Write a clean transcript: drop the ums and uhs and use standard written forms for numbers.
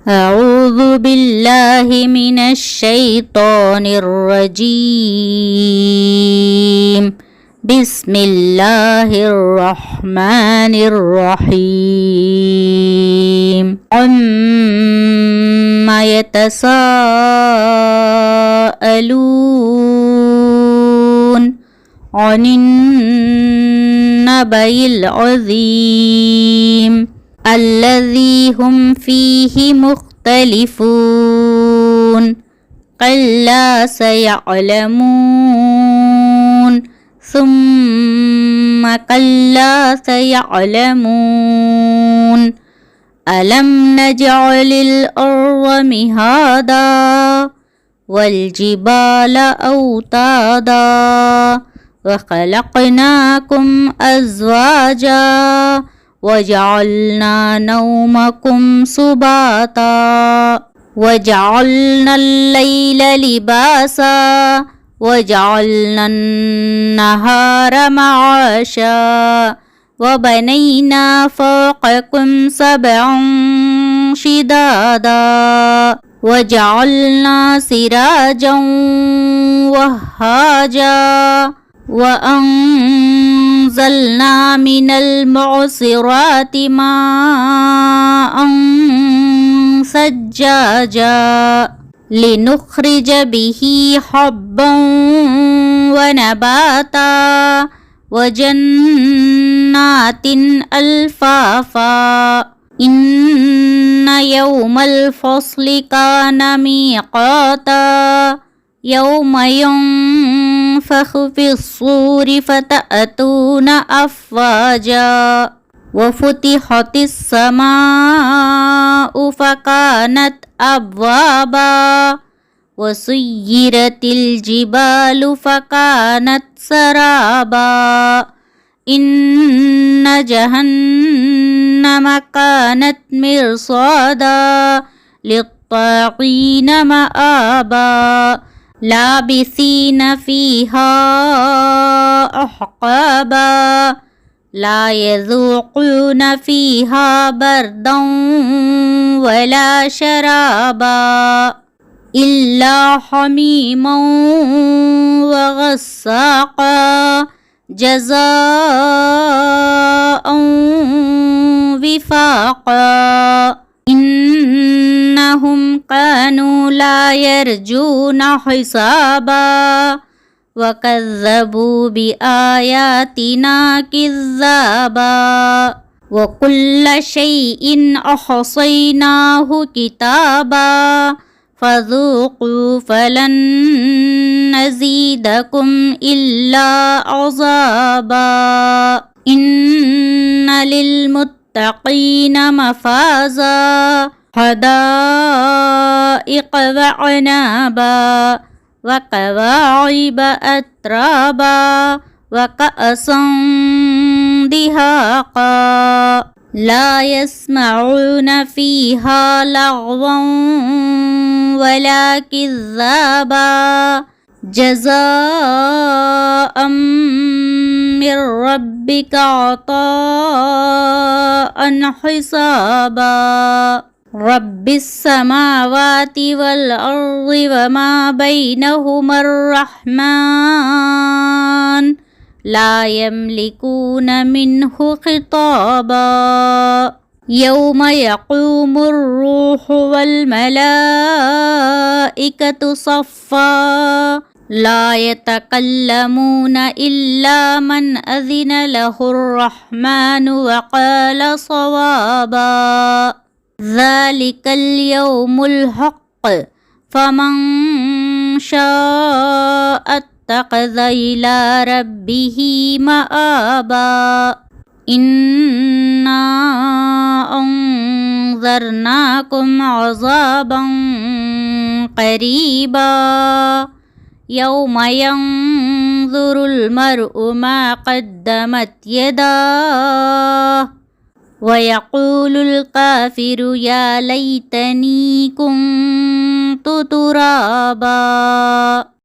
أعوذ بالله من الشيطان الرجيم. بسم الله الرحمن الرحيم. عما يتساءلون عن النبأ العظيم الذي هم فيه مختلفون. كلا سيعلمون ثم كلا سيعلمون. ألم نجعل الأرض مهادا والجبال أوتادا وخلقناكم أزواجا وجعلنا نومكم سباتا وجعلنا الليل لباسا وجعلنا النهار معاشا وبنينا فوقكم سبعا شدادا وجعلنا سراجا وهاجا وأنزلنا من المعصرات ماء ثجاجا لنخرج به حبا ونباتا وجنات ألفافا. إن يوم الفصل كان ميقاتا يوم ينفخ في الصور فتأتون أفواجا وفتحت السماء فكانت أبوابا وسيرت الجبال فكانت سرابا. إن جهنم كانت مرصادا للطاغين مآبا لابثين فيها أحقابا لا يذوقون فيها بردا ولا شرابا إلا حميما وغساقا جزاء وفاقا. إنهم كانوا لا يرجون حسابا وكذبوا بآياتنا كذابا وكل شيء أحصيناه كتابا فذوقوا فلن نزيدكم إلا عذابا. إن للمتقين مفازا حدائق وعنابا وكواعب أترابا وكأسا دهاقا لا يسمعون فيها لغوا ولا كذابا جزاء من ربك عطاء حسابا. رب السماوات والأرض وما بينهما الرحمن لا يملكون منه خطابا. يوم يقوم الروح والملائكة صفا لا يتكلمون إلا من أذن له الرحمن وقال صوابا. ذلك اليوم الحق فمن شاء اتخذ إلى ربه مآبا. إنا أنذرناكم عذابا قريبا يوم ينظر المرء ما قدمت يداه ويقول الكافر يا ليتني كنت ترابا.